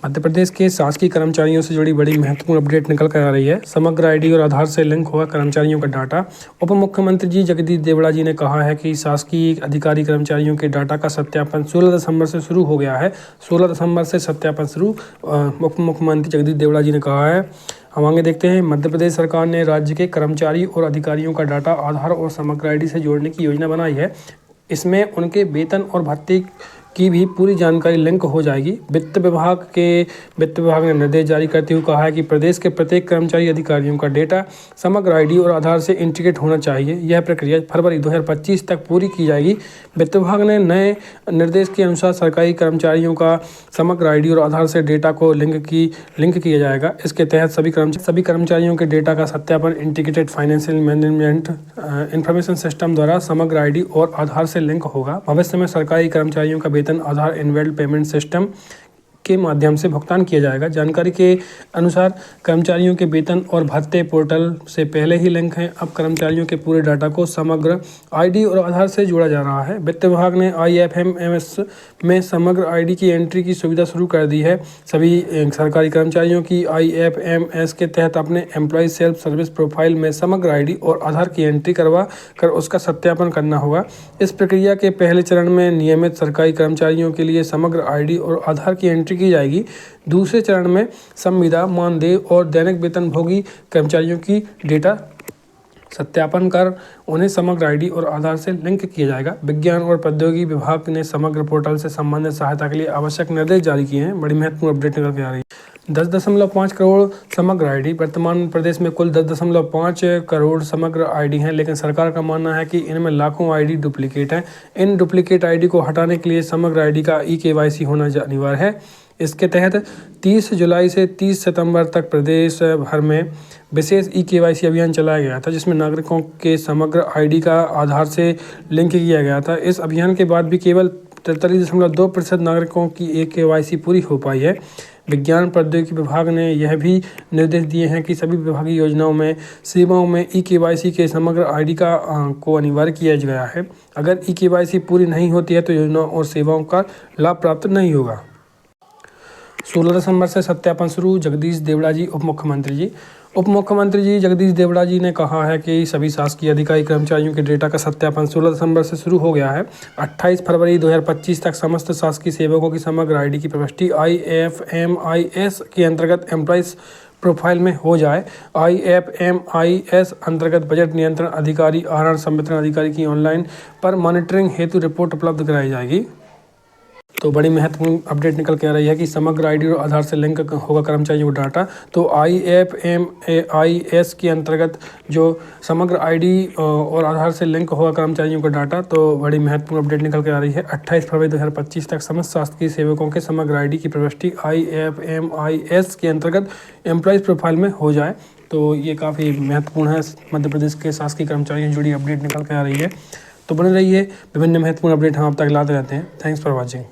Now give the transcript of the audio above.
मध्य प्रदेश के शासकीय कर्मचारियों से जुड़ी बड़ी महत्वपूर्ण अपडेट निकल कर आ रही है। समग्र आईडी और आधार से लिंक होगा कर्मचारियों का डाटा। उप मुख्यमंत्री जी जगदीश देवड़ा जी ने कहा है कि शासकीय अधिकारी कर्मचारियों के डाटा का सत्यापन 16 दिसंबर से शुरू हो गया है। 16 दिसंबर से सत्यापन शुरू, उप मुख्यमंत्री जगदीश देवड़ा जी ने कहा है। हम आगे देखते हैं। मध्य प्रदेश सरकार ने राज्य के कर्मचारी और अधिकारियों का डाटा आधार और समग्र आईडी से जोड़ने की योजना बनाई है। इसमें उनके वेतन और भत्ते की भी पूरी जानकारी लिंक हो जाएगी। वित्त विभाग ने निर्देश जारी करते हुए कहा है कि प्रदेश के प्रत्येक कर्मचारी अधिकारियों का डेटा समग्र आईडी और आधार से इंटीग्रेट होना चाहिए। यह प्रक्रिया फरवरी 2025 तक पूरी की जाएगी। वित्त विभाग ने नए निर्देश के अनुसार सरकारी कर्मचारियों का समग्र आईडी और आधार से डेटा को लिंक किया जाएगा। इसके तहत सभी कर्मचारियों के डेटा का सत्यापन integrated financial management information system द्वारा समग्र आईडी और आधार से लिंक होगा। भविष्य में सरकारी कर्मचारियों का वेतन आधार इनवेल्ड पेमेंट सिस्टम के माध्यम से भुगतान किया जाएगा। जानकारी के अनुसार कर्मचारियों के वेतन और भत्ते पोर्टल से पहले ही लिंक हैं। अब कर्मचारियों के पूरे डाटा को समग्र आईडी और आधार से जोड़ा जा रहा है। वित्त विभाग ने IFMS में समग्र आईडी की एंट्री की सुविधा शुरू कर दी है। सभी सरकारी कर्मचारियों की IFMS के तहत अपने एम्प्लॉय सेल्फ सर्विस प्रोफाइल में समग्र आईडी और आधार की एंट्री करवा कर उसका सत्यापन करना होगा। इस प्रक्रिया के पहले चरण में नियमित सरकारी कर्मचारियों के लिए समग्र आईडी और आधार की एंट्री की जाएगी। दूसरे चरण में संविदा, मानदेय और दैनिक वेतनभोगी कर्मचारियों की डेटा सत्यापन कर उन्हें समग्र आईडी और आधार से लिंक किया जाएगा। विज्ञान और प्रौद्योगिकी विभाग ने समग्र पोर्टल से संबंधित सहायता के लिए आवश्यक निर्देश जारी किए हैं। बड़ी महत्वपूर्ण अपडेट निकल के आ रही है। 10.5 करोड़ समग्र आईडी। वर्तमान में प्रदेश में कुल 10.5 करोड़ समग्र आईडी हैं, लेकिन सरकार का मानना है कि इनमें लाखों आईडी डुप्लीकेट हैं। इन डुप्लीकेट आईडी को हटाने के लिए समग्र आईडी का eKYC होना अनिवार्य है। इसके तहत 30 जुलाई से 30 सितंबर तक प्रदेश भर में विशेष eKYC अभियान चलाया गया था, जिसमें नागरिकों के समग्र आईडी का आधार से लिंक किया गया था। इस अभियान के बाद भी केवल 43.2% नागरिकों की eKYC पूरी हो पाई है। विज्ञान प्रौद्योगिकी विभाग ने यह भी निर्देश दिए हैं कि सभी विभागीय योजनाओं में सेवाओं में eKYC के समग्र आईडी को अनिवार्य किया गया है। अगर eKYC पूरी नहीं होती है तो योजनाओं और सेवाओं का लाभ प्राप्त नहीं होगा। 16 दिसंबर से सत्यापन शुरू। जगदीश देवड़ा जी उप मुख्यमंत्री जी जगदीश देवड़ा जी ने कहा है कि सभी शासकीय अधिकारी कर्मचारियों के डेटा का सत्यापन 16 दिसंबर से शुरू हो गया है। 28 फरवरी 2025 तक समस्त शासकीय सेवकों की समग्र आईडी की प्रविष्टि IFMIS के अंतर्गत एम्प्लॉइज प्रोफाइल में हो जाए। IFMIS अंतर्गत बजट नियंत्रण अधिकारी, आहरण संवितरण अधिकारी की ऑनलाइन पर मॉनिटरिंग हेतु रिपोर्ट उपलब्ध कराई जाएगी। तो बड़ी महत्वपूर्ण अपडेट निकल के आ रही है कि समग्र आईडी और आधार से लिंक होगा कर्मचारियों का डाटा। तो IFMIS के अंतर्गत जो समग्र आईडी और आधार से लिंक होगा कर्मचारियों का डाटा, तो बड़ी महत्वपूर्ण अपडेट निकल के आ रही है। 28 फरवरी 2025 तक समस्त शासकीय सेवकों के समग्र आईडी की प्रविष्टि IFMIS के अंतर्गत एम्प्लॉइज प्रोफाइल में हो जाए। तो ये काफ़ी महत्वपूर्ण है। मध्य प्रदेश के शासकीय कर्मचारियों से जुड़ी अपडेट निकल के आ रही है। तो बने रहिए, विभिन्न महत्वपूर्ण अपडेट हम आप तक लाते रहते हैं। Thanks for watching.